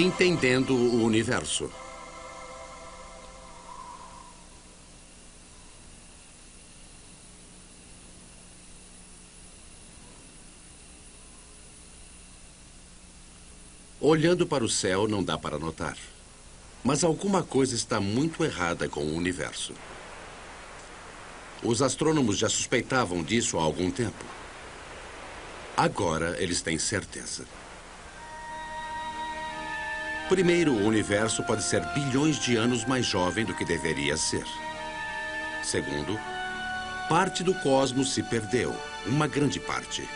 Entendendo o Universo. Olhando para o céu, não dá para notar. Mas alguma coisa está muito errada com o universo. Os astrônomos já suspeitavam disso há algum tempo. Agora, eles têm certeza. Primeiro, o universo pode ser bilhões de anos mais jovem do que deveria ser. Segundo, parte do cosmos se perdeu, uma grande parte.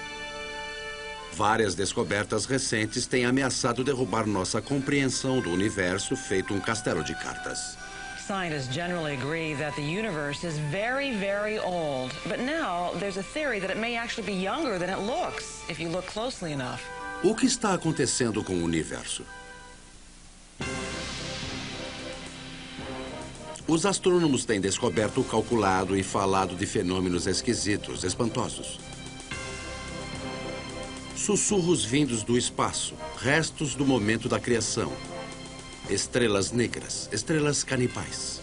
Várias descobertas recentes têm ameaçado derrubar nossa compreensão do universo, feito um castelo de cartas. Scientists generally agree that the universe is very, very old. But now there's a theory that it may actually be younger than it looks, if you look closely enough. O que está acontecendo com o universo? Os astrônomos têm descoberto, calculado e falado de fenômenos esquisitos, espantosos. Sussurros vindos do espaço, restos do momento da criação. Estrelas negras, estrelas canibais.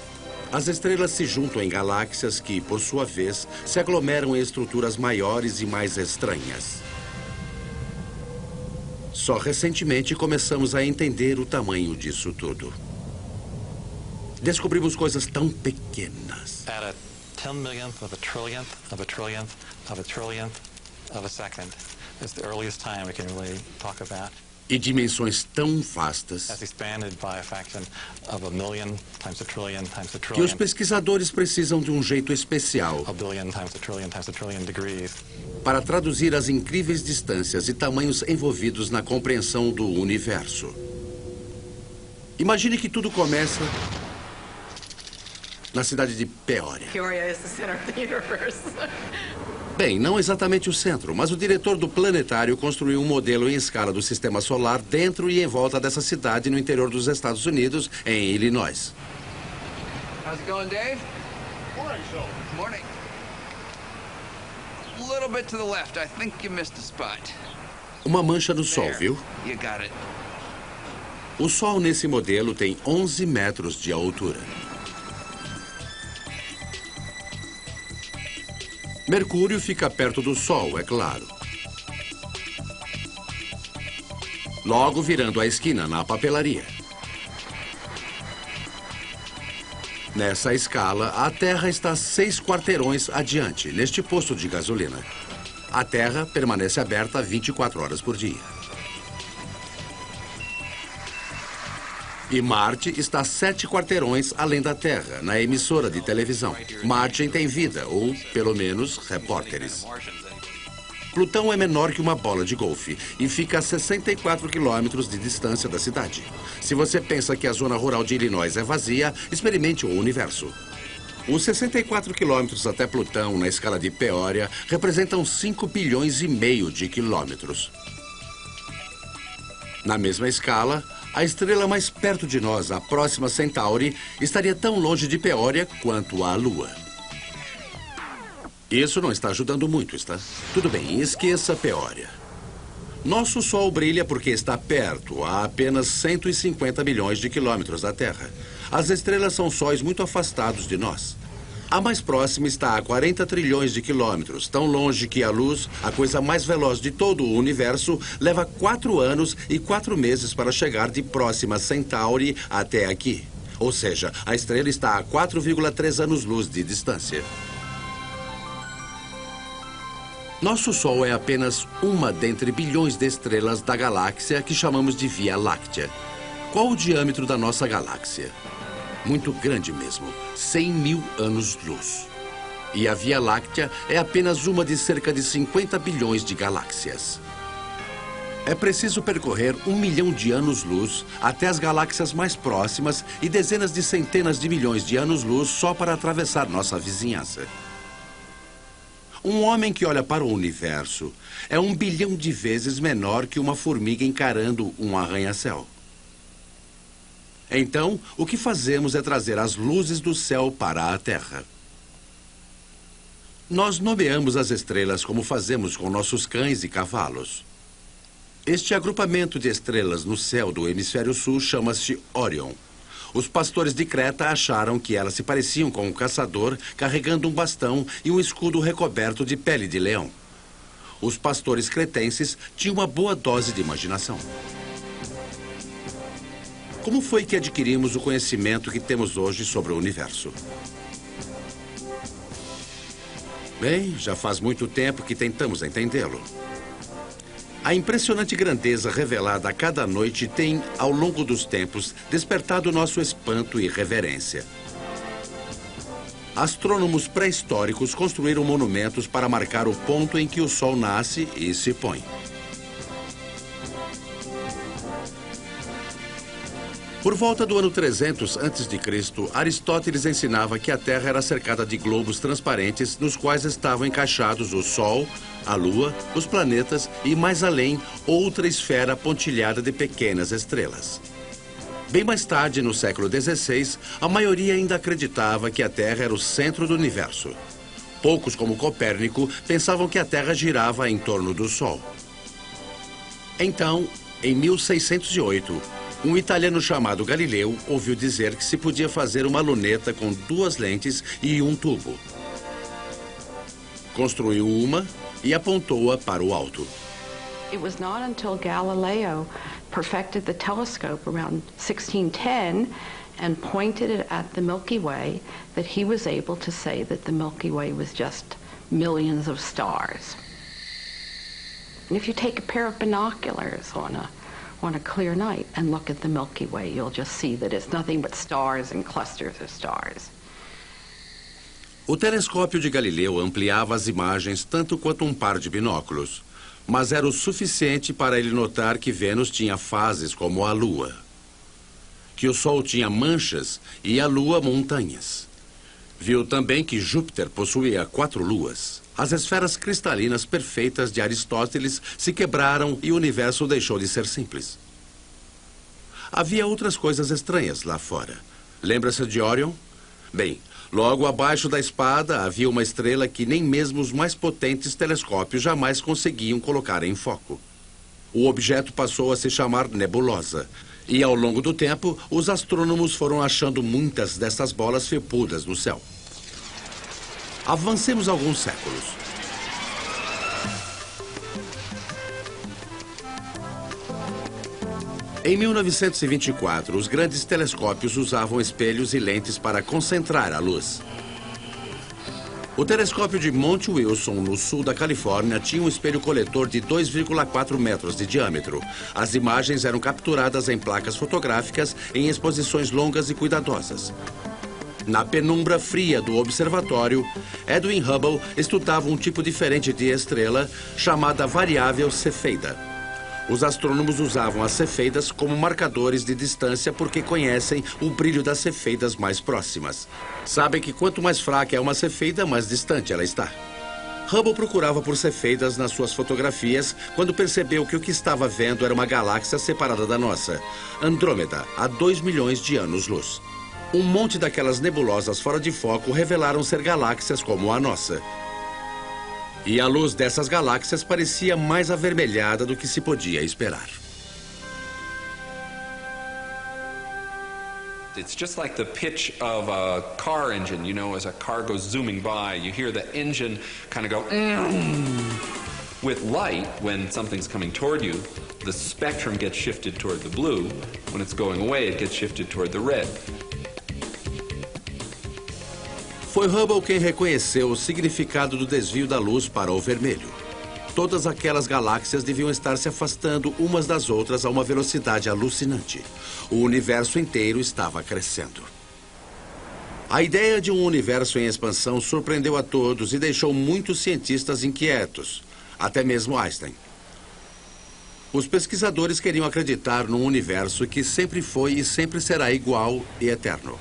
As estrelas se juntam em galáxias que, por sua vez, se aglomeram em estruturas maiores e mais estranhas. Só recentemente começamos a entender o tamanho disso tudo. Descobrimos coisas tão pequenas. At a 10 millionth of a trillionth of a trillionth of a trillionth of a second. It's the earliest time we can really talk about. E dimensões tão vastas That's expanded by a fraction of a million times a trillion times a que os trillion. pesquisadores precisam de um jeito especial A billion times a trillion degrees. para traduzir as incríveis distâncias e tamanhos envolvidos na compreensão do universo. Imagine que tudo começa na cidade de Peoria. Peoria is the center of the universe. Bem, não exatamente o centro, mas o diretor do planetário construiu um modelo em escala do sistema solar dentro e em volta dessa cidade no interior dos Estados Unidos, em Illinois. How's it going, Dave? Morning, Phil. Morning. A little bit to the left. I think you missed a spot. Uma mancha no Sol, viu? You got it. O Sol nesse modelo tem 11 metros de altura. Mercúrio fica perto do Sol, é claro. Logo virando a esquina na papelaria. Nessa escala, a Terra está 6 quarteirões adiante, neste posto de gasolina. A Terra permanece aberta 24 horas por dia. E Marte está 7 quarteirões além da Terra, na emissora de televisão. Marte tem vida, ou, pelo menos, repórteres. Plutão é menor que uma bola de golfe e fica a 64 quilômetros de distância da cidade. Se você pensa que a zona rural de Illinois é vazia, experimente o universo. Os 64 quilômetros até Plutão, na escala de Peoria, representam 5 bilhões e meio de quilômetros. Na mesma escala, a estrela mais perto de nós, a próxima Centauri, estaria tão longe de Peoria quanto a Lua. Isso não está ajudando muito, está? Tudo bem, esqueça Peoria. Nosso Sol brilha porque está perto, a apenas 150 milhões de quilômetros da Terra. As estrelas são sóis muito afastados de nós. A mais próxima está a 40 trilhões de quilômetros, tão longe que a luz, a coisa mais veloz de todo o universo, leva 4 anos e 4 meses para chegar de próxima Centauri até aqui. Ou seja, a estrela está a 4,3 anos-luz de distância. Nosso Sol é apenas uma dentre bilhões de estrelas da galáxia que chamamos de Via Láctea. Qual o diâmetro da nossa galáxia? Muito grande mesmo, 100 mil anos-luz. E a Via Láctea é apenas uma de cerca de 50 bilhões de galáxias. É preciso percorrer 1 milhão de anos-luz até as galáxias mais próximas e dezenas de centenas de milhões de anos-luz só para atravessar nossa vizinhança. Um homem que olha para o universo é 1 bilhão de vezes menor que uma formiga encarando um arranha-céu. Então, o que fazemos é trazer as luzes do céu para a Terra. Nós nomeamos as estrelas como fazemos com nossos cães e cavalos. Este agrupamento de estrelas no céu do hemisfério sul chama-se Órion. Os pastores de Creta acharam que elas se pareciam com um caçador carregando um bastão e um escudo recoberto de pele de leão. Os pastores cretenses tinham uma boa dose de imaginação. Como foi que adquirimos o conhecimento que temos hoje sobre o universo? Bem, já faz muito tempo que tentamos entendê-lo. A impressionante grandeza revelada a cada noite tem, ao longo dos tempos, despertado nosso espanto e reverência. Astrônomos pré-históricos construíram monumentos para marcar o ponto em que o Sol nasce e se põe. Por volta do ano 300 a.C., Aristóteles ensinava que a Terra era cercada de globos transparentes nos quais estavam encaixados o Sol, a Lua, os planetas e, mais além, outra esfera pontilhada de pequenas estrelas. Bem mais tarde, no século XVI, a maioria ainda acreditava que a Terra era o centro do universo. Poucos, como Copérnico, pensavam que a Terra girava em torno do Sol. Então, em 1608, um italiano chamado Galileu ouviu dizer que se podia fazer uma luneta com 2 lentes e um tubo. Construiu uma e apontou-a para o alto. It was not until Galileo perfected the telescope around 1610 and pointed it at the Milky Way that he was able to say that the Milky Way was just millions of stars. And if you take a pair of binoculars on a clear night and look at the Milky Way, you'll just see that it's nothing but stars and clusters of stars. O telescópio de Galileu ampliava as imagens tanto quanto um par de binóculos, mas era o suficiente para ele notar que Vênus tinha fases como a Lua, que o Sol tinha manchas e a Lua montanhas. Viu também que Júpiter possuía 4 luas. As esferas cristalinas perfeitas de Aristóteles se quebraram e o universo deixou de ser simples. Havia outras coisas estranhas lá fora. Lembra-se de Órion? Bem, logo abaixo da espada havia uma estrela que nem mesmo os mais potentes telescópios jamais conseguiam colocar em foco. O objeto passou a se chamar nebulosa. E ao longo do tempo, os astrônomos foram achando muitas dessas bolas felpudas no céu. Avancemos alguns séculos. Em 1924, os grandes telescópios usavam espelhos e lentes para concentrar a luz. O telescópio de Monte Wilson, no sul da Califórnia, tinha um espelho coletor de 2,4 metros de diâmetro. As imagens eram capturadas em placas fotográficas em exposições longas e cuidadosas. Na penumbra fria do observatório, Edwin Hubble estudava um tipo diferente de estrela chamada variável cefeida. Os astrônomos usavam as cefeidas como marcadores de distância porque conhecem o brilho das cefeidas mais próximas. Sabem que quanto mais fraca é uma cefeida, mais distante ela está. Hubble procurava por cefeidas nas suas fotografias quando percebeu que o que estava vendo era uma galáxia separada da nossa, Andrômeda, a 2 milhões de anos-luz. Um monte daquelas nebulosas fora de foco revelaram ser galáxias como a nossa. E a luz dessas galáxias parecia mais avermelhada do que se podia esperar. It's just like the pitch of a car engine, you know, as a car goes zooming by, you hear the engine kind of go, With light, when something's coming toward you, the spectrum gets shifted toward the blue. When it's going away, it gets shifted toward the red. Foi Hubble quem reconheceu o significado do desvio da luz para o vermelho. Todas aquelas galáxias deviam estar se afastando umas das outras a uma velocidade alucinante. O universo inteiro estava crescendo. A ideia de um universo em expansão surpreendeu a todos e deixou muitos cientistas inquietos, até mesmo Einstein. Os pesquisadores queriam acreditar num universo que sempre foi e sempre será igual e eterno.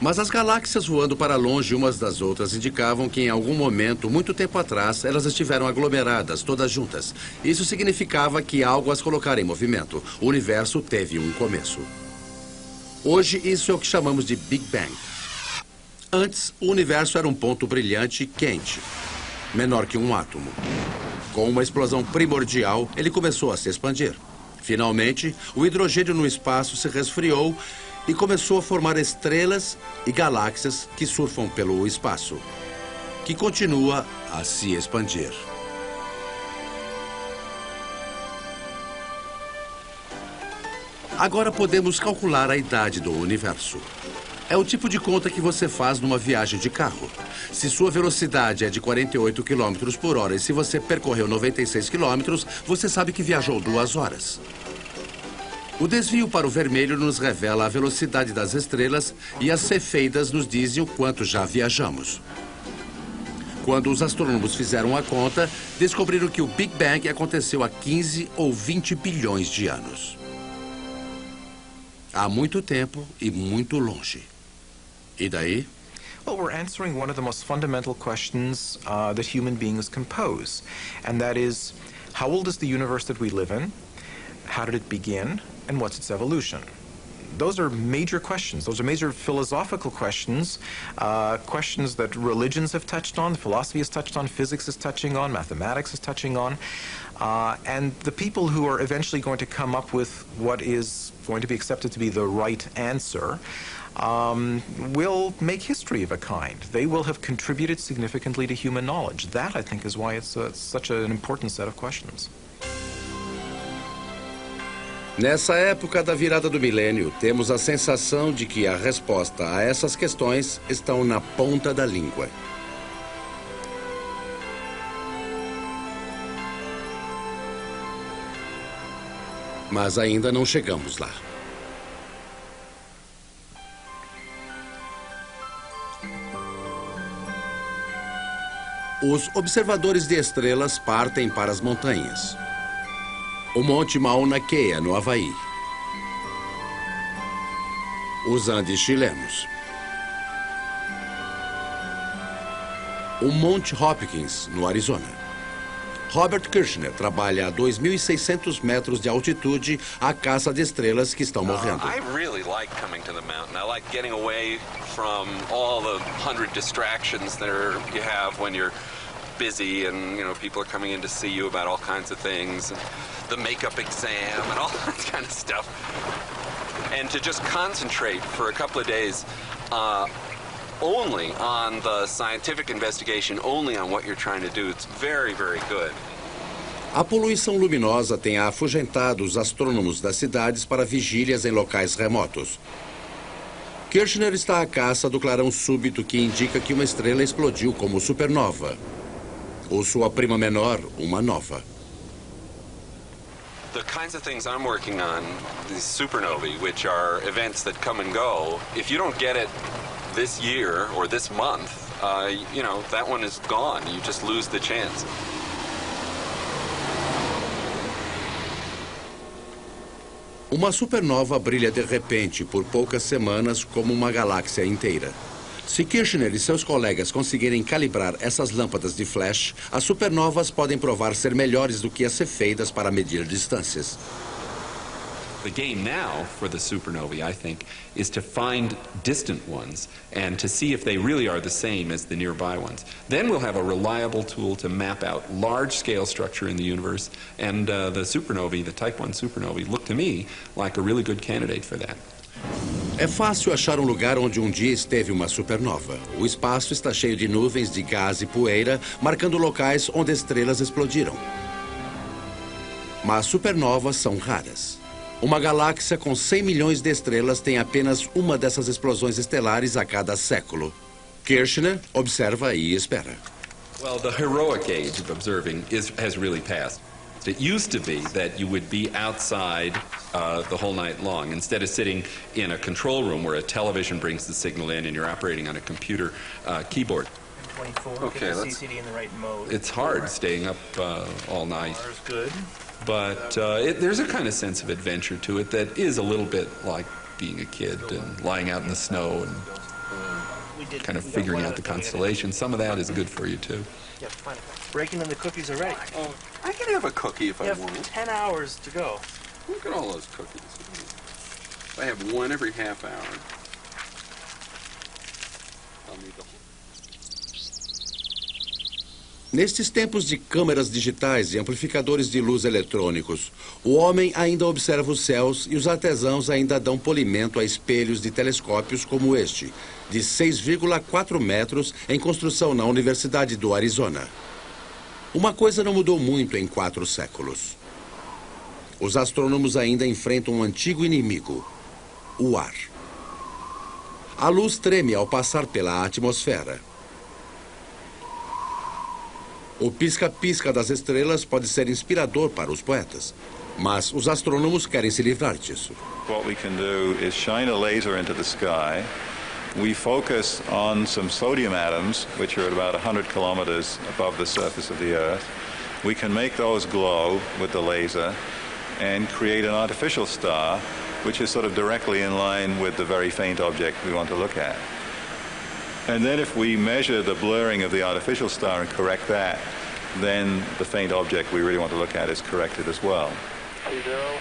Mas as galáxias voando para longe umas das outras indicavam que em algum momento, muito tempo atrás, elas estiveram aglomeradas, todas juntas. Isso significava que algo as colocara em movimento. O universo teve um começo. Hoje, isso é o que chamamos de Big Bang. Antes, o universo era um ponto brilhante quente, menor que um átomo. Com uma explosão primordial, ele começou a se expandir. Finalmente, o hidrogênio no espaço se resfriou e começou a formar estrelas e galáxias que surfam pelo espaço, que continua a se expandir. Agora podemos calcular a idade do universo. É o tipo de conta que você faz numa viagem de carro. Se sua velocidade é de 48 km por hora e se você percorreu 96 km, você sabe que viajou 2 horas. O desvio para o vermelho nos revela a velocidade das estrelas e as cefeidas nos dizem o quanto já viajamos. Quando os astrônomos fizeram a conta, descobriram que o Big Bang aconteceu há 15 ou 20 bilhões de anos. Há muito tempo e muito longe. E daí? Well, we're answering one of the most fundamental questions that human beings can pose, and that is, how old is the universe that we live in? How did it begin? And what's its evolution? Those are major questions. Those are major philosophical questions, questions that religions have touched on, philosophy has touched on, physics is touching on, mathematics is touching on. And the people who are eventually going to come up with what is going to be accepted to be the right answer will make history of a kind. They will have contributed significantly to human knowledge. That, I think, is why it's such an important set of questions. Nessa época da virada do milênio, temos a sensação de que a resposta a essas questões estão na ponta da língua. Mas ainda não chegamos lá. Os observadores de estrelas partem para as montanhas. O Monte Mauna Kea, no Havaí. Os Andes chilenos. O Monte Hopkins, no Arizona. Robert Kirshner trabalha a 2.600 metros de altitude à caça de estrelas que estão morrendo. I really like coming to the mountain. I like getting away from all the 100 distractions that you have when you're busy and, you know, people are coming in to see you about all kinds of things, and the makeup exam and all that kind of stuff. And to just concentrate for a couple of days only on the scientific investigation, only on what you're trying to do, it's very, very good. A poluição luminosa tem afugentado os astrônomos das cidades para vigílias em locais remotos. Kirshner está à caça do clarão súbito que indica que uma estrela explodiu como supernova. Ou sua prima menor, uma nova. The kinds of things I'm working on, these supernovae, which are events that come and go, if you don't get it this year or this month, you know, that one is gone. You just lose the chance. Uma supernova brilha de repente por poucas semanas como uma galáxia inteira. Se Kirshner e seus colegas conseguirem calibrar essas lâmpadas de flash, as supernovas podem provar ser melhores do que as cefeidas para medir distâncias. The game now for the supernovae, I think, is to find distant ones and to see if they really are the same as the nearby ones. Then we'll have a reliable tool to map out large-scale structure in the universe, and the supernovae, the Type 1 supernovae, look to me like a really good candidate for that. É fácil achar um lugar onde um dia esteve uma supernova. O espaço está cheio de nuvens de gás e poeira, marcando locais onde estrelas explodiram. Mas supernovas são raras. Uma galáxia com 100 milhões de estrelas tem apenas uma dessas explosões estelares a cada século. Kirshner observa e espera. Well, the heroic age of observing has really passed. It used to be that you would be outside the whole night long, instead of sitting in a control room where a television brings the signal in and you're operating on a computer keyboard. 24. Okay, get the CCD in the right mode. It's hard staying up all night. Is good. But there's a kind of sense of adventure to it that is a little bit like being a kid and lying out in the snow and kind of figuring out the constellations. Some of that is good for you, too. Yeah, fine. Breaking in the cookies already. Oh, I can have a cookie if You I have want. 10 hours to go. Look at all those cookies. I have one every half hour. I'll need the whole. Nestes tempos de câmeras digitais e amplificadores de luz eletrônicos, o homem ainda observa os céus e os artesãos ainda dão polimento a espelhos de telescópios como este, de 6,4 metros em construção na Universidade do Arizona. Uma coisa não mudou muito em 4 séculos. Os astrônomos ainda enfrentam um antigo inimigo, o ar. A luz treme ao passar pela atmosfera. O pisca-pisca das estrelas pode ser inspirador para os poetas, mas os astrônomos querem se livrar disso. What we can do is shine a laser into the sky. We focus on some sodium atoms, which are at about 100 kilometers above the surface of the Earth. We can make those glow with the laser and create an artificial star, which is sort of directly in line with the very faint object we want to look at. And then if we measure the blurring of the artificial star and correct that, then the faint object we really want to look at is corrected as well.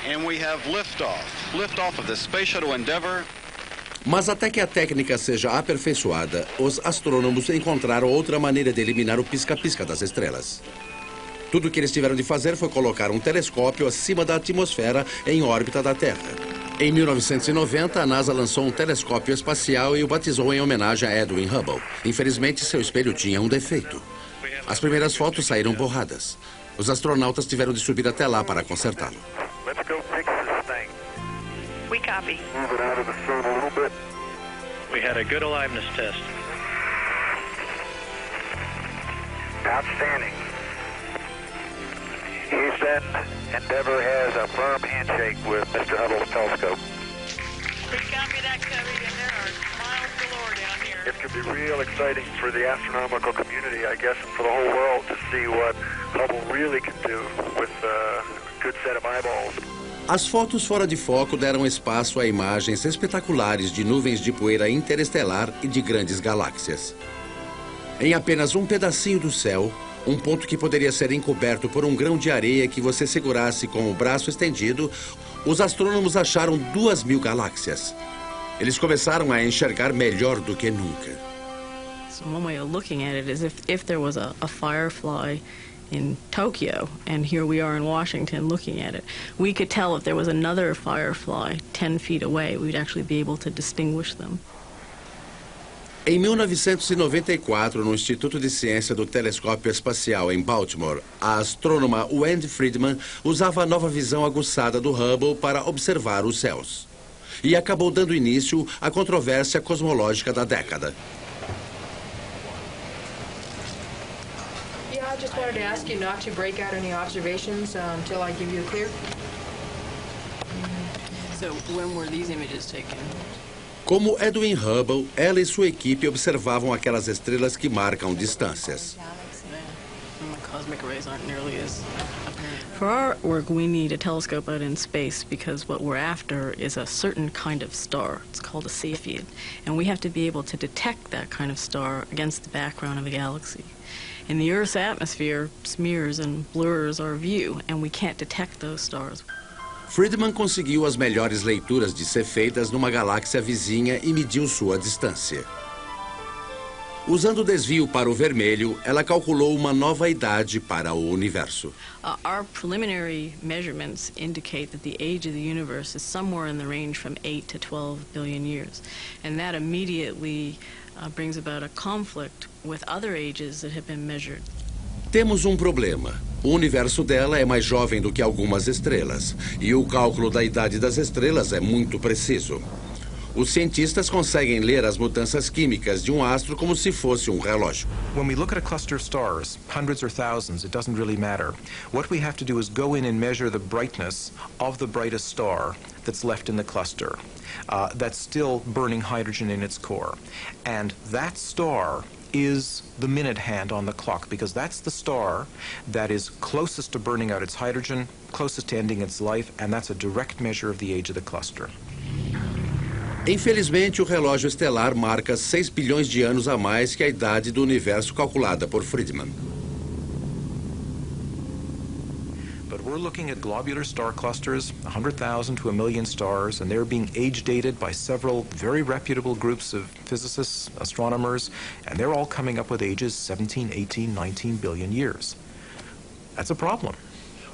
And we have liftoff. Liftoff of the Space Shuttle Endeavour. Mas até que a técnica seja aperfeiçoada, os astrônomos encontraram outra maneira de eliminar o pisca-pisca das estrelas. Tudo o que eles tiveram de fazer foi colocar um telescópio acima da atmosfera em órbita da Terra. Em 1990, a NASA lançou um telescópio espacial e o batizou em homenagem a Edwin Hubble. Infelizmente, seu espelho tinha um defeito. As primeiras fotos saíram borradas. Os astronautas tiveram de subir até lá para consertá-lo. We copy. Move it out of the sun a little bit. We had a good aliveness test. Outstanding. Houston, Endeavour has a firm handshake with Mr. Hubble's telescope. We copy that, Cubby, and there are miles galore down here. It could be real exciting for the astronomical community, I guess, and for the whole world to see what Hubble really can do with a good set of eyeballs. As fotos fora de foco deram espaço a imagens espetaculares de nuvens de poeira interestelar e de grandes galáxias. Em apenas um pedacinho do céu, um ponto que poderia ser encoberto por um grão de areia que você segurasse com o braço estendido, os astrônomos acharam 2.000 galáxias. Eles começaram a enxergar melhor do que nunca. So one way of looking at it is if there was a firefly in Tokyo, and here we are in Washington looking at it, we could tell if there was another firefly 10 feet away, we'd actually be able to distinguish them. Em 1994, no Instituto de Ciência do Telescópio Espacial em Baltimore, a astrônoma Wendy Friedman usava a nova visão aguçada do Hubble para observar os céus. E acabou dando início à controvérsia cosmológica da década. Yeah, I just wanted to ask you not to break out any observations until I give you a clear. So when were these images taken? Como Edwin Hubble, ela e sua equipe observavam aquelas estrelas que marcam distâncias. Cosmic rays aren't nearly as apparent. For our work, we need a telescope out in space because what we're after is a certain kind of star. It's called a Cepheid, and we have to be able to detect that kind of star against the background of a galaxy. And the Earth's atmosphere smears and blurs our view, and we can't detect those stars. Friedman conseguiu as melhores leituras de cefeidas numa galáxia vizinha e mediu sua distância. Usando o desvio para o vermelho, ela calculou uma nova idade para o universo. Our preliminary measurements indicate that the age of the universe is somewhere in the range from 8 to 12 billion years. And that immediately brings about a conflict with other ages that have been measured. Temos um problema. O universo dela é mais jovem do que algumas estrelas, e o cálculo da idade das estrelas é muito preciso. Os cientistas conseguem ler as mudanças químicas de um astro como se fosse um relógio. When we look at a cluster of stars, hundreds or thousands, it doesn't really matter. What we have to do is go in and measure the brightness of the brightest star that's left in the cluster, that's still burning hydrogen in its core. And that star is the minute hand on the clock, because that's the star that is closest to burning out its hydrogen, closest to ending its life, and that's a direct measure of the age of the cluster. Infelizmente, o relógio estelar marca 6 bilhões de anos a mais que a idade do universo calculada por Friedman. We're looking at globular star clusters, 100,000 to 1 million stars, and they're being age dated by several very reputable groups of physicists, astronomers, and they're all coming up with ages 17, 18, 19 billion years. That's a problem.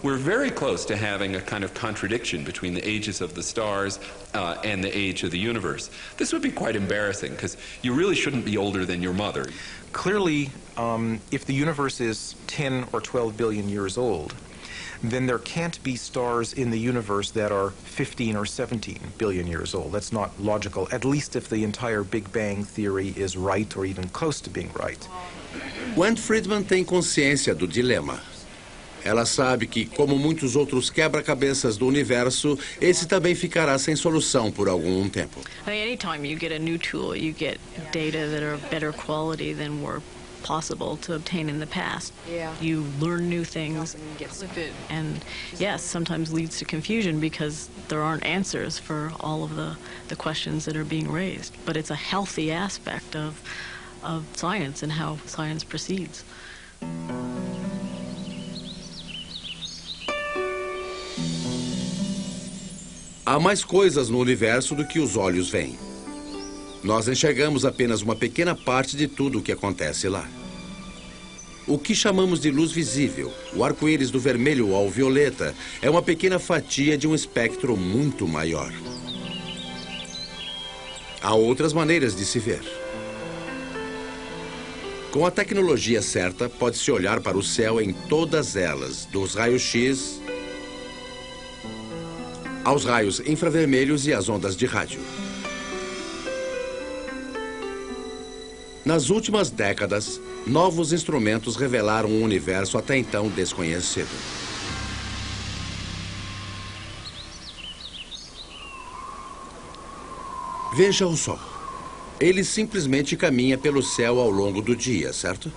We're very close to having a kind of contradiction between the ages of the stars and the age of the universe. This would be quite embarrassing because you really shouldn't be older than your mother. Clearly, if the universe is 10 or 12 billion years old, then there can't be stars in the universe that are 15 or 17 billion years old. That's not logical, at least if the entire Big Bang theory is right or even close to being right. Went Friedman tem consciência do dilema. Ela sabe que, como muitos outros quebra-cabeças do universo, esse também ficará sem solução por algum tempo. I mean, anytime you get a new tool, you get data that are better quality than were possible to obtain in the past. Yeah. You learn new things, and yes, sometimes leads to confusion because there aren't answers for all of the questions that are being raised. But it's a healthy aspect of science and how science proceeds. Há mais coisas no universo do que os olhos veem. Nós enxergamos apenas uma pequena parte de tudo o que acontece lá. O que chamamos de luz visível, o arco-íris do vermelho ao violeta, é uma pequena fatia de um espectro muito maior. Há outras maneiras de se ver. Com a tecnologia certa, pode-se olhar para o céu em todas elas, dos raios-x aos raios infravermelhos e às ondas de rádio. Nas últimas décadas, novos instrumentos revelaram um universo até então desconhecido. Veja o Sol. Ele simplesmente caminha pelo céu ao longo do dia, certo?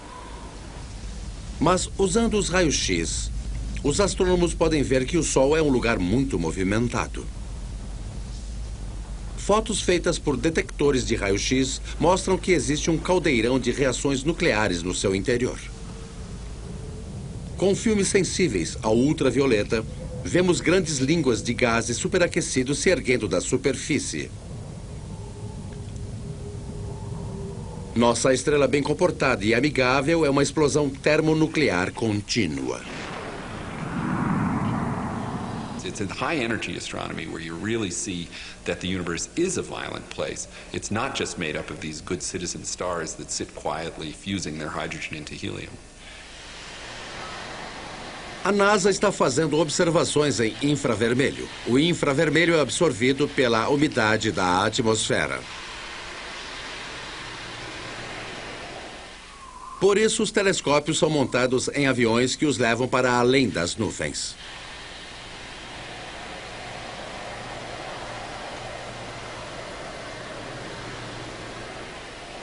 Mas, usando os raios-x, os astrônomos podem ver que o Sol é um lugar muito movimentado. Fotos feitas por detectores de raio-x mostram que existe um caldeirão de reações nucleares no seu interior. Com filmes sensíveis ao ultravioleta, vemos grandes línguas de gases superaquecidos se erguendo da superfície. Nossa estrela bem comportada e amigável é uma explosão termonuclear contínua. It's in high-energy astronomy where you really see that the universe is a violent place. It's not just made up of these good citizen stars that sit quietly fusing their hydrogen into helium. A NASA está fazendo observações em infravermelho. O infravermelho é absorvido pela umidade da atmosfera. Por isso, os telescópios são montados em aviões que os levam para além das nuvens.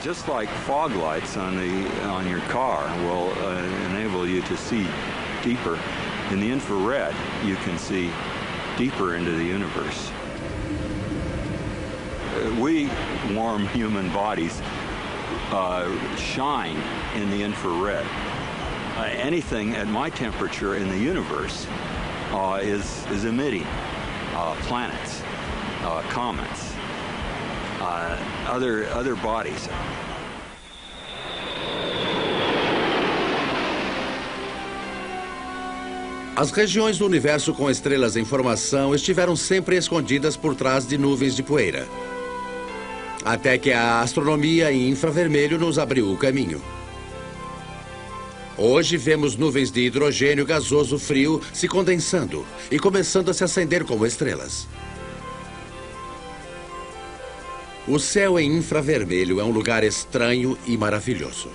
Just like fog lights on your car will enable you to see deeper. In the infrared, you can see deeper into the universe. We warm human bodies shine in the infrared. Anything at my temperature in the universe is emitting planets, comets, other bodies. As regiões do universo com estrelas em formação estiveram sempre escondidas por trás de nuvens de poeira. Até que a astronomia em infravermelho nos abriu o caminho. Hoje vemos nuvens de hidrogênio gasoso frio se condensando e começando a se acender como estrelas. O céu em infravermelho é um lugar estranho e maravilhoso.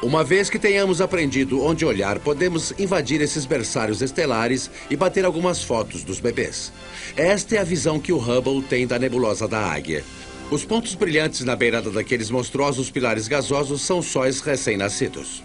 Uma vez que tenhamos aprendido onde olhar, podemos invadir esses berçários estelares e bater algumas fotos dos bebês. Esta é a visão que o Hubble tem da nebulosa da Águia. Os pontos brilhantes na beirada daqueles monstruosos pilares gasosos são sóis recém-nascidos.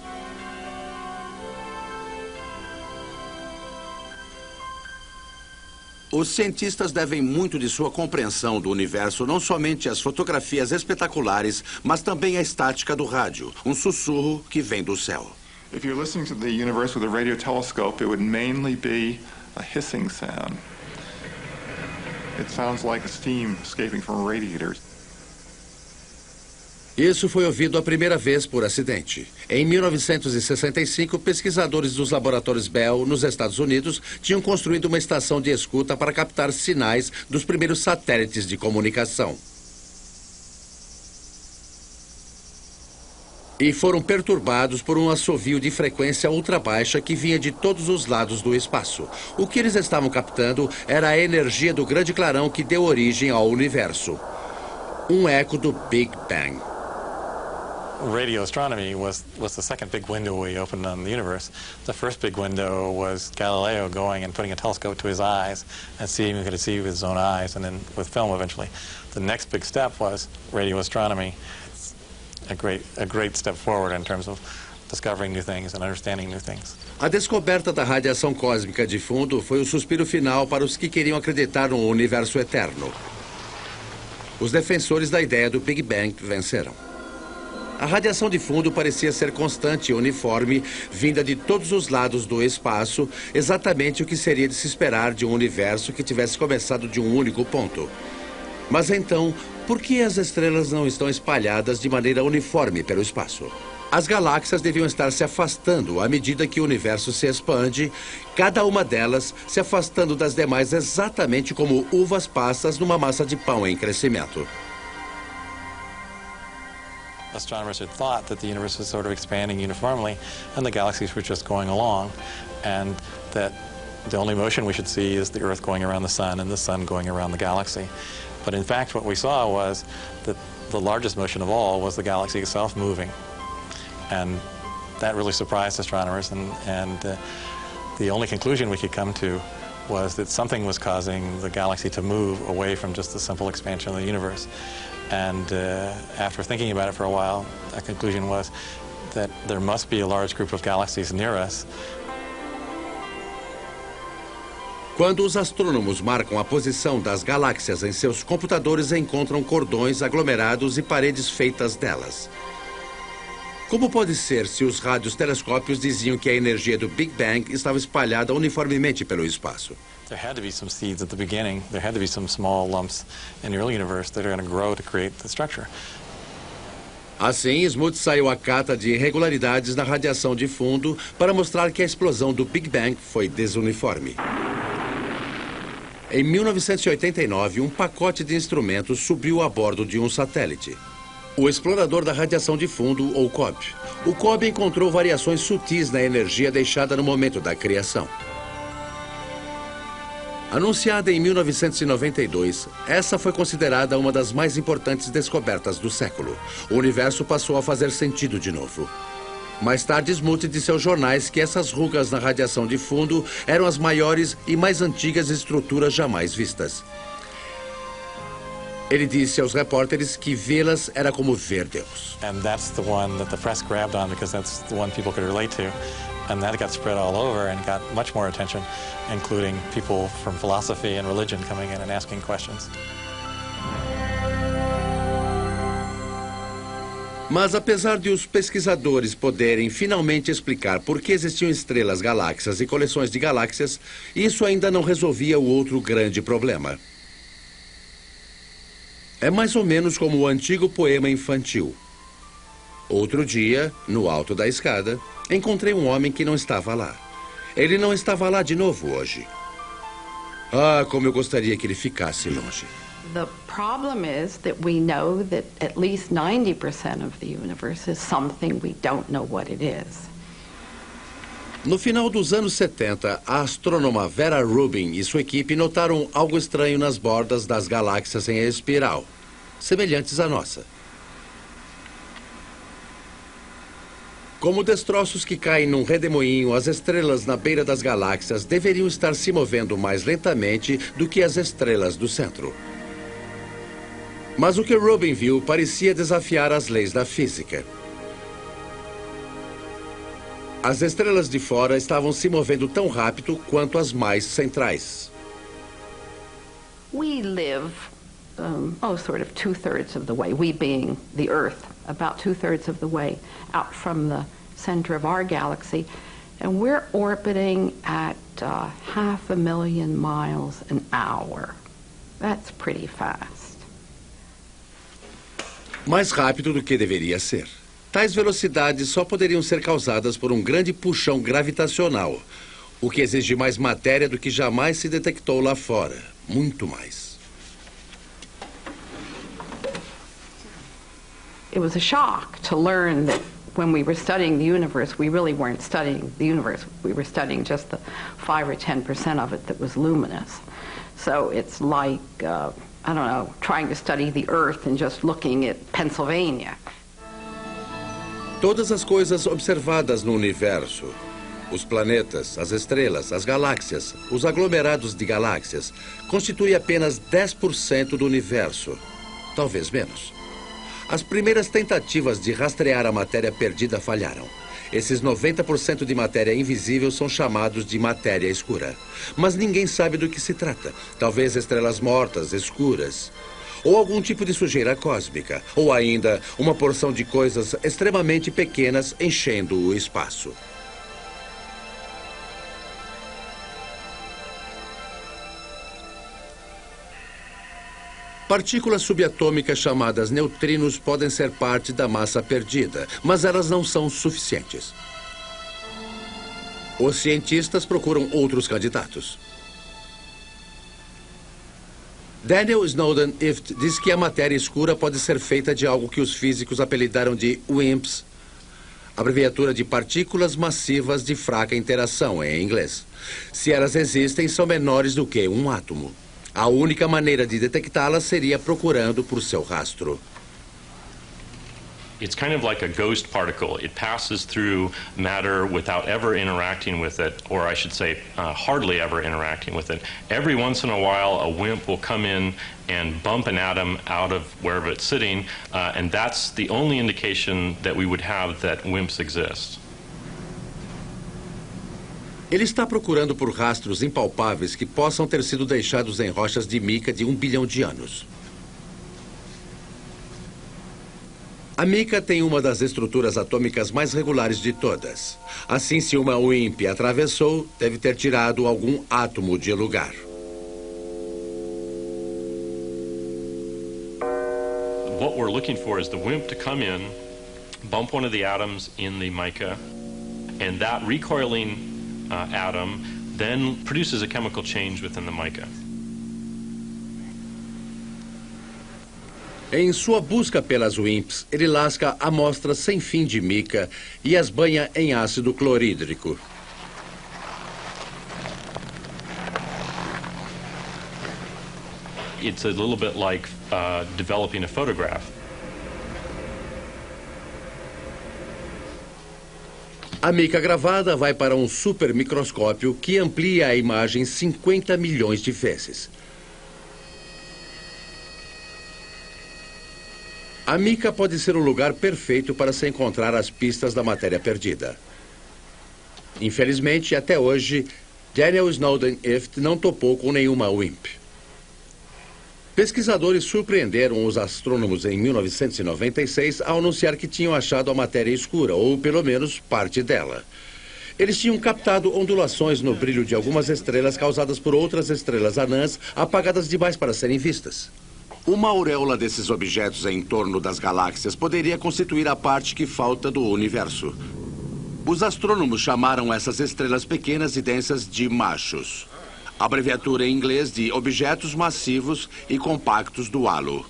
Os cientistas devem muito de sua compreensão do universo não somente às fotografias espetaculares, mas também à estática do rádio, um sussurro que vem do céu. If you're listening to the universe with a radio telescope, it would mainly be a hissing sound. It sounds like steam escaping from radiators. Isso foi ouvido a primeira vez por acidente. Em 1965, pesquisadores dos laboratórios Bell, nos Estados Unidos, tinham construído uma estação de escuta para captar sinais dos primeiros satélites de comunicação. E foram perturbados por um assovio de frequência ultrabaixa que vinha de todos os lados do espaço. O que eles estavam captando era a energia do grande clarão que deu origem ao universo. Um eco do Big Bang. Radio astronomy was the second big window we opened on the universe. The first big window was Galileo going and putting a telescope to his eyes and seeing if he could see with his own eyes, and then with film eventually. The next big step was radio astronomy. A great step forward in terms of discovering new things and understanding new things. A descoberta da radiação cósmica de fundo foi o suspiro final para os que queriam acreditar no universo eterno. Os defensores da ideia do Big Bang venceram. A radiação de fundo parecia ser constante e uniforme, vinda de todos os lados do espaço, exatamente o que seria de se esperar de um universo que tivesse começado de um único ponto. Mas então, por que as estrelas não estão espalhadas de maneira uniforme pelo espaço? As galáxias deviam estar se afastando à medida que o universo se expande, cada uma delas se afastando das demais exatamente como uvas passas numa massa de pão em crescimento. Astronomers had thought that the universe was sort of expanding uniformly and the galaxies were just going along, and that the only motion we should see is the Earth going around the sun and the sun going around the galaxy. But in fact, what we saw was that the largest motion of all was the galaxy itself moving. And that really surprised astronomers, and the only conclusion we could come to was that something was causing the galaxy to move away from just the simple expansion of the universe. And after thinking about it for a while, a conclusion was that there must be a large group of galaxies near us. Quando os astrônomos marcam a posição das galáxias em seus computadores, encontram cordões, aglomerados e paredes feitas delas. Como pode ser se os radiotelescópios diziam que a energia do Big Bang estava espalhada uniformemente pelo espaço? There had to be some seeds at the beginning. There had to be some small lumps in the early universe that are going to grow to create the structure. Assim, Smoot saiu à cata de irregularidades na radiação de fundo para mostrar que a explosão do Big Bang foi desuniforme. Em 1989, um pacote de instrumentos subiu a bordo de um satélite. O explorador da radiação de fundo, ou COB. O COB encontrou variações sutis na energia deixada no momento da criação. Anunciada em 1992, essa foi considerada uma das mais importantes descobertas do século. O universo passou a fazer sentido de novo. Mais tarde, Smoot disse aos jornais que essas rugas na radiação de fundo eram as maiores e mais antigas estruturas jamais vistas. Ele disse aos repórteres que vê-las era como ver Deus. And that's the one that the press grabbed on because that's the one people could relate to. And that got spread all over and got much more attention, including people from philosophy and religion coming in and asking questions. Mas apesar de os pesquisadores poderem finalmente explicar por que existiam estrelas, galáxias e coleções de galáxias, isso ainda não resolvia o outro grande problema. É mais ou menos como o antigo poema infantil. Outro dia, no alto da escada, encontrei um homem que não estava lá. Ele não estava lá de novo hoje. Ah, como eu gostaria que ele ficasse longe. The problem is that we know that at least 90% of the universe is something we don't know what it is. No final dos anos 70, a astrônoma Vera Rubin e sua equipe notaram algo estranho nas bordas das galáxias em espiral, semelhantes à nossa. Como destroços que caem num redemoinho, as estrelas na beira das galáxias deveriam estar se movendo mais lentamente do que as estrelas do centro. Mas o que Rubin viu parecia desafiar as leis da física. As estrelas de fora estavam se movendo tão rápido quanto as mais centrais. We live, sort of 2/3 of the way, we being the Earth, about 2/3 of the way out from the center of our galaxy, and we're orbiting at 500,000 miles an hour. That's pretty fast. Mais rápido do que deveria ser. Tais velocidades só poderiam ser causadas por um grande puxão gravitacional, o que exige mais matéria do que jamais se detectou lá fora. Muito mais. It was a shock to learn that when we were studying the universe, we really weren't studying the universe. We were studying just the 5 or 10% of it that was luminous. So it's like, I don't know, trying to study the Earth and just looking at Pennsylvania. Todas as coisas observadas no universo, os planetas, as estrelas, as galáxias, os aglomerados de galáxias, constituem apenas 10% do universo, talvez menos. As primeiras tentativas de rastrear a matéria perdida falharam. Esses 90% de matéria invisível são chamados de matéria escura. Mas ninguém sabe do que se trata. Talvez estrelas mortas, escuras, ou algum tipo de sujeira cósmica, ou ainda uma porção de coisas extremamente pequenas enchendo o espaço. Partículas subatômicas chamadas neutrinos podem ser parte da massa perdida, mas elas não são suficientes. Os cientistas procuram outros candidatos. Daniel Snowden Ift diz que a matéria escura pode ser feita de algo que os físicos apelidaram de WIMPs, abreviatura de partículas massivas de fraca interação, em inglês. Se elas existem, são menores do que um átomo. A única maneira de detectá-las seria procurando por seu rastro. It's kind of like a ghost particle. It passes through matter without ever interacting with it, or I should say, hardly ever interacting with it. Every once in a while, a WIMP will come in and bump an atom out of wherever it's sitting, and that's the only indication that we would have that WIMPs exist. Ele está procurando por rastros impalpáveis que possam ter sido deixados em rochas de mica de 1 bilhão de anos. A mica tem uma das estruturas atômicas mais regulares de todas. Assim, se uma WIMP atravessou, deve ter tirado algum átomo de lugar. What we're looking for is the WIMP to come in, bump one of the atoms in the mica, and that recoiling atom then produces a chemical change within the mica. Em sua busca pelas WIMPs, ele lasca amostras sem fim de mica e as banha em ácido clorídrico. It's a little bit like developing a photograph. A mica gravada vai para um supermicroscópio que amplia a imagem 50 milhões de vezes. A mica pode ser o lugar perfeito para se encontrar as pistas da matéria perdida. Infelizmente, até hoje, Daniel Snowden Ift não topou com nenhuma WIMP. Pesquisadores surpreenderam os astrônomos em 1996 ao anunciar que tinham achado a matéria escura, ou pelo menos parte dela. Eles tinham captado ondulações no brilho de algumas estrelas causadas por outras estrelas anãs apagadas demais para serem vistas. Uma auréola desses objetos em torno das galáxias poderia constituir a parte que falta do universo. Os astrônomos chamaram essas estrelas pequenas e densas de machos. Abreviatura em inglês de objetos massivos e compactos do halo.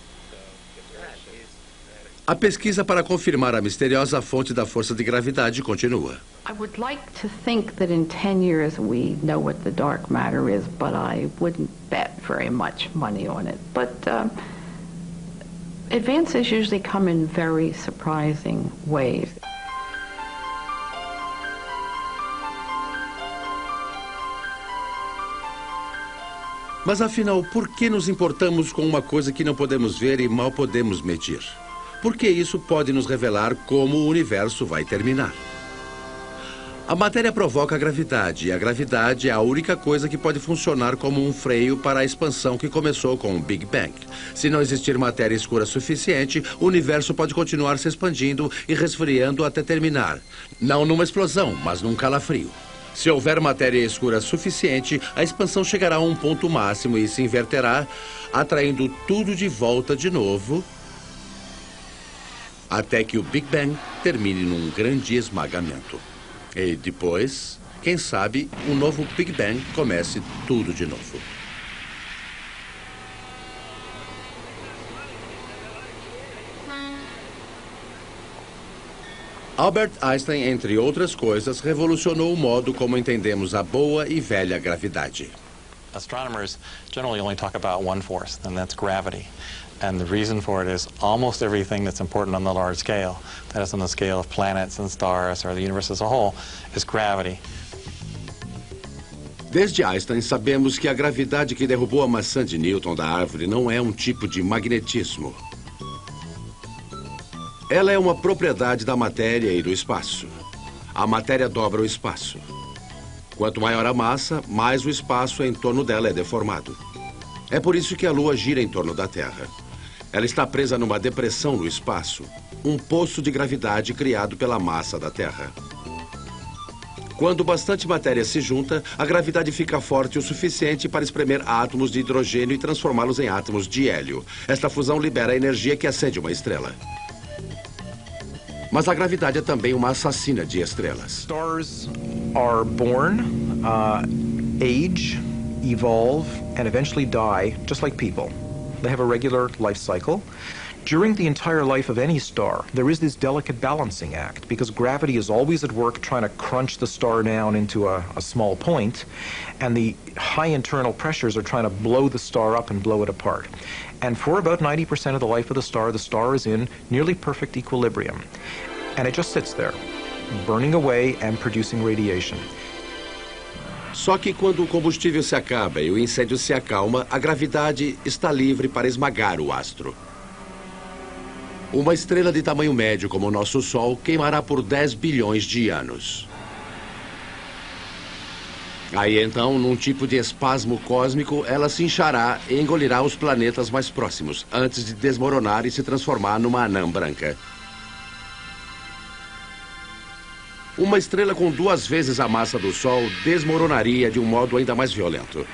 A pesquisa para confirmar a misteriosa fonte da força de gravidade continua. I would like to think that in 10 years we know what the dark matter is, but I wouldn't bet very much money on it. But advances usually come in very surprising ways. Mas afinal, por que nos importamos com uma coisa que não podemos ver e mal podemos medir? Porque isso pode nos revelar como o universo vai terminar. A matéria provoca a gravidade, e a gravidade é a única coisa que pode funcionar como um freio para a expansão que começou com o Big Bang. Se não existir matéria escura suficiente, o universo pode continuar se expandindo e resfriando até terminar. Não numa explosão, mas num calafrio. Se houver matéria escura suficiente, a expansão chegará a um ponto máximo e se inverterá, atraindo tudo de volta de novo, até que o Big Bang termine num grande esmagamento. E depois, quem sabe, um novo Big Bang comece tudo de novo. Albert Einstein, entre outras coisas, revolucionou o modo como entendemos a boa e velha gravidade. Astronomers generally only talk about one force, and that's gravity. And the reason for it is almost everything that's important on the large scale, that is on the scale of planets and stars or the universe as a whole, is gravity. Desde Einstein, sabemos que a gravidade que derrubou a maçã de Newton da árvore não é um tipo de magnetismo. Ela é uma propriedade da matéria e do espaço. A matéria dobra o espaço. Quanto maior a massa, mais o espaço em torno dela é deformado. É por isso que a Lua gira em torno da Terra. Ela está presa numa depressão no espaço, um poço de gravidade criado pela massa da Terra. Quando bastante matéria se junta, a gravidade fica forte o suficiente para espremer átomos de hidrogênio e transformá-los em átomos de hélio. Esta fusão libera a energia que acende uma estrela. Mas a gravidade é também uma assassina de estrelas. Stars are born, age, evolve, and eventually die, just like people. They have a regular life cycle. During the entire life of any star, there is this delicate balancing act, because gravity is always at work trying to crunch the star down into a small point, and the high internal pressures are trying to blow the star up and blow it apart. And for about 90% of the life of the star is in nearly perfect equilibrium. And it just sits there, burning away and producing radiation. Só que quando o combustível se acaba e o incêndio se acalma, a gravidade está livre para esmagar o astro. Uma estrela de tamanho médio como o nosso Sol queimará por 10 bilhões de anos. Aí então, num tipo de espasmo cósmico, ela se inchará e engolirá os planetas mais próximos, antes de desmoronar e se transformar numa anã branca. Uma estrela com 2 vezes a massa do Sol desmoronaria de um modo ainda mais violento.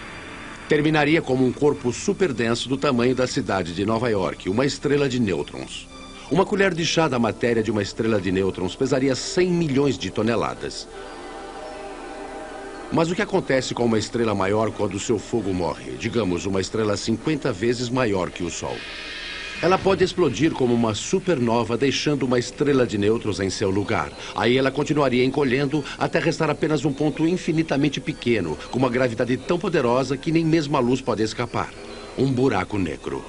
Terminaria como um corpo superdenso do tamanho da cidade de Nova York, uma estrela de nêutrons. Uma colher de chá da matéria de uma estrela de nêutrons pesaria 100 milhões de toneladas. Mas o que acontece com uma estrela maior quando seu fogo morre? Digamos, uma estrela 50 vezes maior que o Sol. Ela pode explodir como uma supernova, deixando uma estrela de nêutrons em seu lugar. Aí ela continuaria encolhendo até restar apenas um ponto infinitamente pequeno, com uma gravidade tão poderosa que nem mesmo a luz pode escapar. Um buraco negro.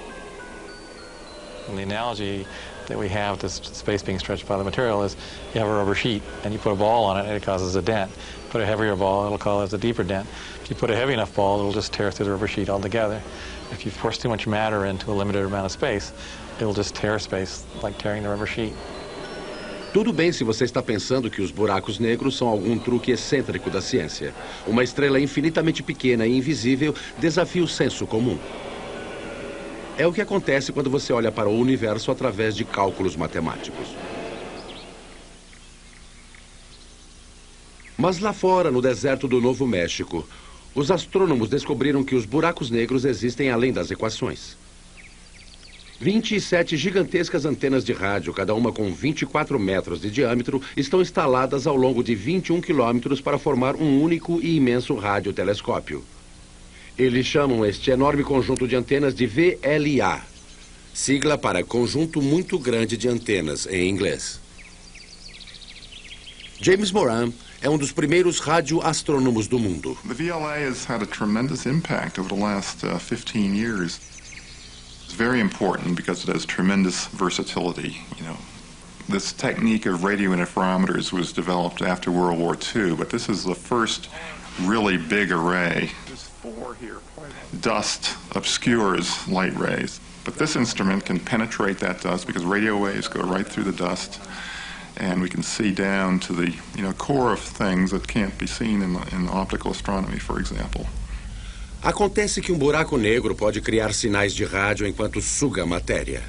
And the analogy that we have to space being stretched by the material is you have a rubber sheet and you put a ball on it and it causes a dent. Put a heavier ball, it'll cause a deeper dent. If you put a heavy enough ball, it'll just tear through the rubber sheet altogether. If you force too much matter into a limited amount of space, it'll just tear space like tearing the rubber sheet. Tudo bem se você está pensando que os buracos negros são algum truque excêntrico da ciência. Uma estrela infinitamente pequena e invisível desafia o senso comum. É o que acontece quando você olha para o universo através de cálculos matemáticos. Mas lá fora, no deserto do Novo México, os astrônomos descobriram que os buracos negros existem além das equações. 27 gigantescas antenas de rádio, cada uma com 24 metros de diâmetro, estão instaladas ao longo de 21 quilômetros para formar um único e imenso radiotelescópio. Eles chamam este enorme conjunto de antenas de VLA, sigla para Conjunto Muito Grande de Antenas, em inglês. James Moran é um dos primeiros radioastrônomos do mundo. The VLA has had a tremendous impact over the last 15 years. It's very important because it has tremendous versatility. You know, this technique of radio interferometers was developed after World War II, but this is the first really big array. There's 4 here. Dust obscures light rays, but this instrument can penetrate that dust because radio waves go right through the dust. and we can see down to the core of things that can't be seen in optical astronomy, for example. Acontece que um buraco negro pode criar sinais de rádio enquanto suga a matéria.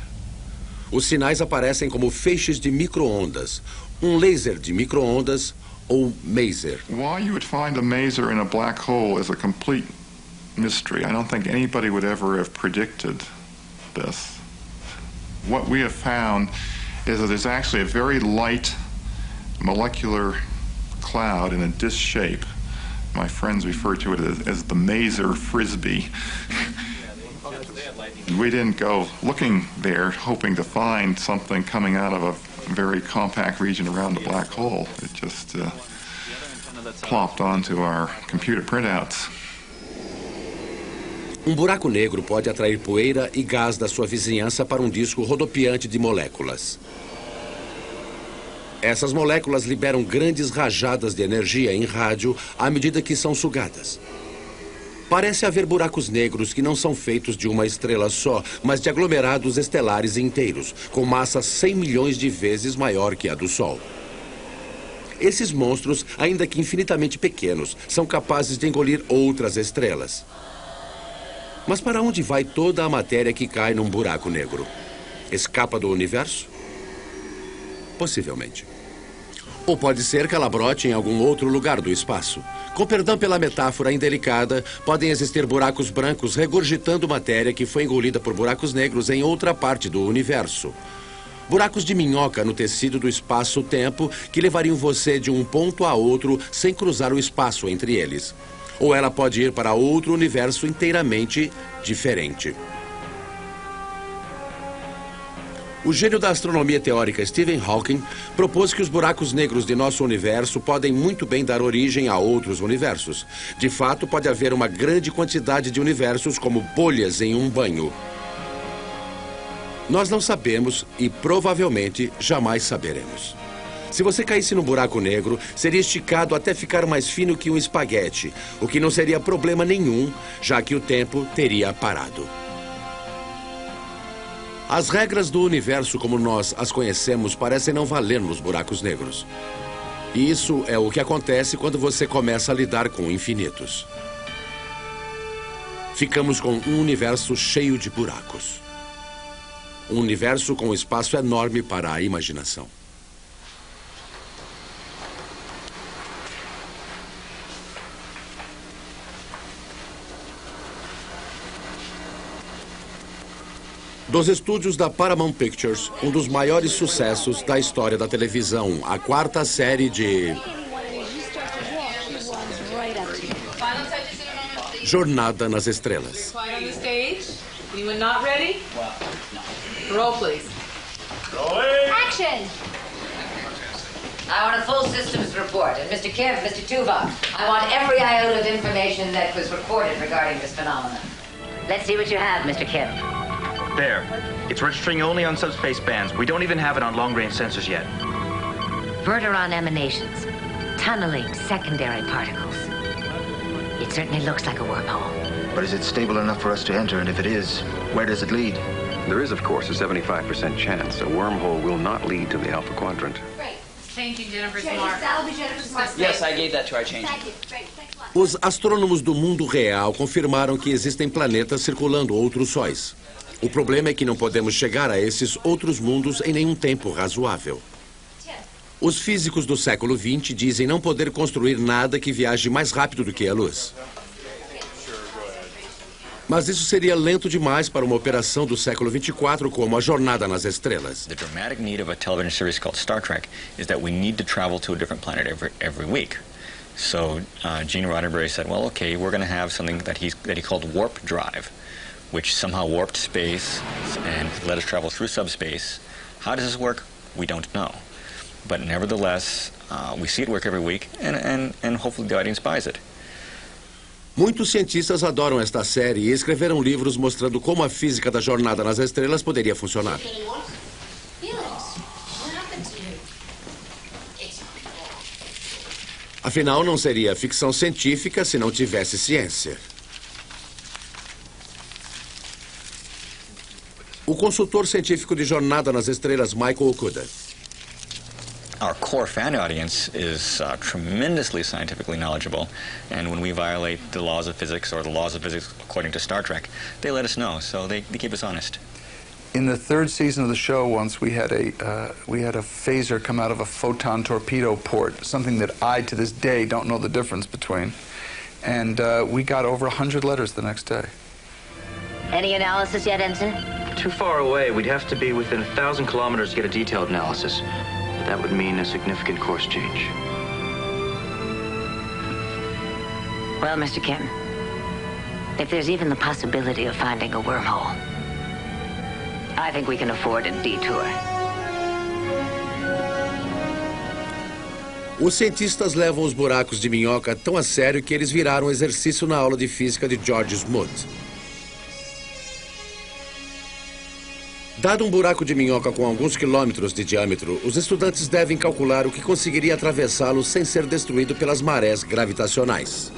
Os sinais aparecem como feixes de micro-ondas, um laser de micro-ondas ou maser. Why you would find a maser in a black hole is a complete mystery. I don't think anybody would ever have predicted this. What we have found is that there's actually a very light molecular cloud in a disc shape. My friends refer to it as the maser frisbee. We didn't go looking there hoping to find something coming out of a very compact region around the black hole. It just plopped onto our computer printouts. Um buraco negro pode atrair poeira e gás da sua vizinhança para um disco rodopiante de moléculas. Essas moléculas liberam grandes rajadas de energia em rádio à medida que são sugadas. Parece haver buracos negros que não são feitos de uma estrela só, mas de aglomerados estelares inteiros, com massa 100 milhões de vezes maior que a do Sol. Esses monstros, ainda que infinitamente pequenos, são capazes de engolir outras estrelas. Mas para onde vai toda a matéria que cai num buraco negro? Escapa do universo? Possivelmente. Ou pode ser que ela brote em algum outro lugar do espaço. Com perdão pela metáfora indelicada, podem existir buracos brancos regurgitando matéria que foi engolida por buracos negros em outra parte do universo. Buracos de minhoca no tecido do espaço-tempo que levariam você de um ponto a outro sem cruzar o espaço entre eles. Ou ela pode ir para outro universo inteiramente diferente. O gênio da astronomia teórica Stephen Hawking propôs que os buracos negros de nosso universo podem muito bem dar origem a outros universos. De fato, pode haver uma grande quantidade de universos como bolhas em um banho. Nós não sabemos e provavelmente jamais saberemos. Se você caísse num buraco negro, seria esticado até ficar mais fino que um espaguete, o que não seria problema nenhum, já que o tempo teria parado. As regras do universo como nós as conhecemos parecem não valer nos buracos negros. E isso é o que acontece quando você começa a lidar com infinitos. Ficamos com um universo cheio de buracos. Um universo com espaço enorme para a imaginação. Dos estúdios da Paramount Pictures, um dos maiores sucessos da história da televisão, a quarta série de Jornada nas Estrelas. Action! I want a full systems report. And Mr. Kiev, Mr. Tuvok, I want every iota of information that was recorded regarding this phenomenon. Let's see what you have, Mr. Kiev. There. It's registering only on subspace bands. We don't even have it on long-range sensors yet. Verteron emanations. Tunneling secondary particles. It certainly looks like a wormhole. But is it stable enough for us to enter? And if it is, where does it lead? There is, of course, a 75% chance a wormhole will not lead to the Alpha Quadrant. Great. Changing Jennifer's mark. That'll be Jennifer's mark. Yes, I gave that to our change. Thank you. Great. Thanks a lot. Os astrônomos do mundo real confirmaram que existem planetas circulando outros sóis. O problema é que não podemos chegar a esses outros mundos em nenhum tempo razoável. Os físicos do século XX dizem não poder construir nada que viaje mais rápido do que a luz. Mas isso seria lento demais para uma operação do século 24 como a Jornada nas Estrelas. The dramatic need of a television series called Star Trek is that we need to travel to a different planet every week. So Gene Roddenberry said, well, okay, we're going to have something that he called warp drive, which somehow warped space and let us travel through subspace. How does this work? We don't know. But nevertheless, we see it work every week, and hopefully the audience buys it. Muitos cientistas adoram esta série e escreveram livros mostrando como a física da Jornada nas Estrelas poderia funcionar. Afinal, não seria ficção científica se não tivesse ciência. O consultor científico de Jornada nas Estrelas, Michael Okuda. Our core fan audience is tremendously scientifically knowledgeable, and when we violate the laws of physics or the laws of physics according to Star Trek, they let us know, so they keep us honest. In the third season of the show, once we had a phaser come out of a photon torpedo port, something that I, to this day, don't know the difference between. And we got over 100 letters the next day. Any analysis yet, Ensign? Too far away. We'd have to be within 1,000 kilometers to get a detailed analysis. But that would mean a significant course change. Well, Mr. Kim, if there's even the possibility of finding a wormhole, I think we can afford a detour. Os cientistas levam os buracos de minhoca tão a sério que eles viraram exercício na aula de física de George Smoot. Dado um buraco de minhoca com alguns quilômetros de diâmetro, os estudantes devem calcular o que conseguiria atravessá-lo sem ser destruído pelas marés gravitacionais.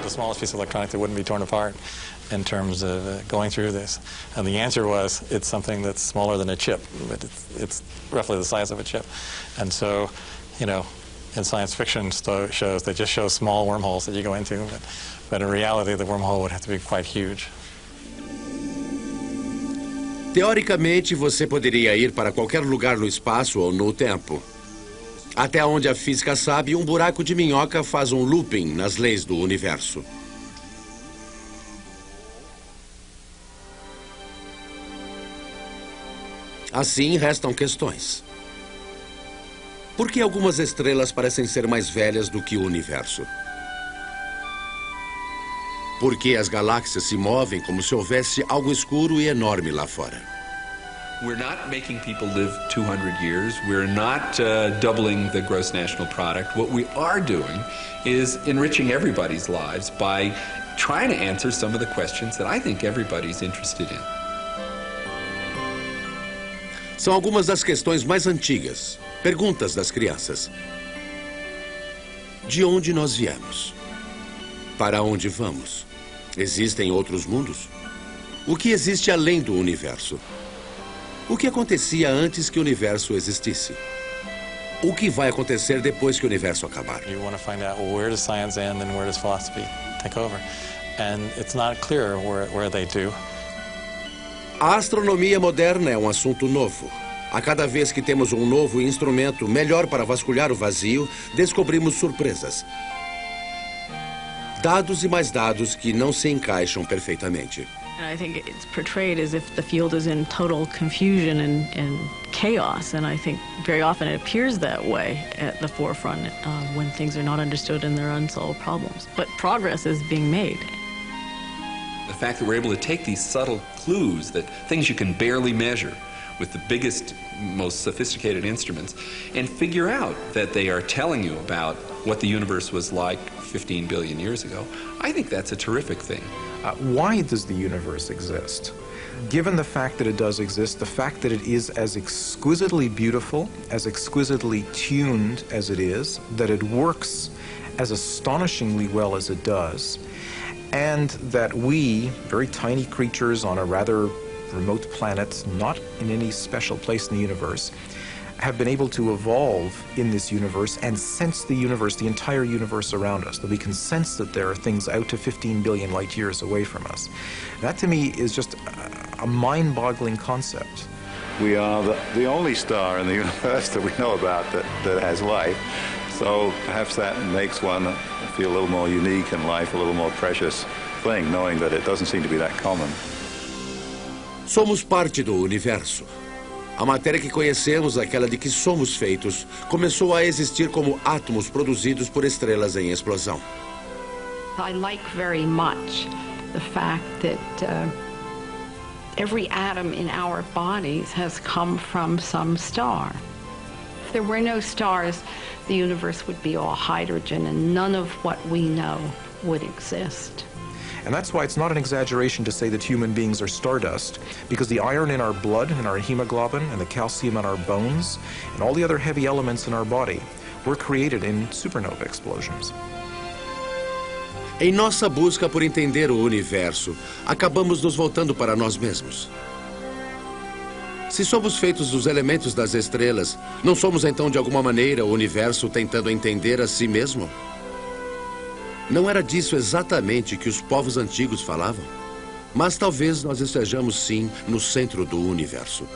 The smallest piece of electronics that wouldn't be torn apart in terms of going through this. And the answer was, it's something that's smaller than a chip, but it's roughly the size of a chip. And so, you know, in science fiction shows, they just show small wormholes that you go into, but in reality, the wormhole would have to be quite huge. Teoricamente, você poderia ir para qualquer lugar no espaço ou no tempo. Até onde a física sabe, um buraco de minhoca faz um looping nas leis do universo. Assim, restam questões. Por que algumas estrelas parecem ser mais velhas do que o universo? Por que as galáxias se movem como se houvesse algo escuro e enorme lá fora? We're not making people live 200 years. We're not doubling the gross national product. What we are doing is enriching everybody's lives by trying to answer some of the questions that I think everybody's interested in. São algumas das questões mais antigas, perguntas das crianças. De onde nós viemos? Para onde vamos? Existem outros mundos? O que existe além do universo? O que acontecia antes que o universo existisse? O que vai acontecer depois que o universo acabar? You want to find out, well, where does science end and where does philosophy take over? And it's not clear where they do. A astronomia moderna é um assunto novo. A cada vez que temos um novo instrumento melhor para vasculhar o vazio, descobrimos surpresas. Dados e mais dados que não se encaixam perfeitamente. And I think it's portrayed as if the field is in total confusion and chaos, and I think very often it appears that way at the forefront when things are not understood and there are unsolved problems. But progress is being made. The fact that we're able to take these subtle clues, that things you can barely measure with the biggest, most sophisticated instruments, and figure out that they are telling you about what the universe was like 15 billion years ago, I think that's a terrific thing. Why does the universe exist? Given the fact that it does exist, the fact that it is as exquisitely beautiful, as exquisitely tuned as it is, that it works as astonishingly well as it does, and that we, very tiny creatures on a rather remote planet, not in any special place in the universe, have been able to evolve in this universe and sense the universe, the entire universe around us, that we can sense that there are things out to 15 billion light years away from us. That to me is just a mind-boggling concept. We are the only star in the universe that we know about that has life, so perhaps that makes one feel a little more unique and life a little more precious thing, knowing that it doesn't seem to be that common. Somos parte do universo. A matéria que conhecemos, aquela de que somos feitos, começou a existir como átomos produzidos por estrelas em explosão. I like very much the fact that every atom in our bodies has come from some star. If there were no stars, the universe would be all hydrogen and none of what we know would exist. And that's why it's not an exaggeration to say that human beings are stardust, because the iron in our blood and our hemoglobin and the calcium in our bones and all the other heavy elements in our body were created in supernova explosions. Em nossa busca por entender o universo, acabamos nos voltando para nós mesmos. Se somos feitos dos elementos das estrelas, não somos então de alguma maneira o universo tentando entender a si mesmo? Não era disso exatamente que os povos antigos falavam? Mas talvez nós estejamos sim no centro do universo.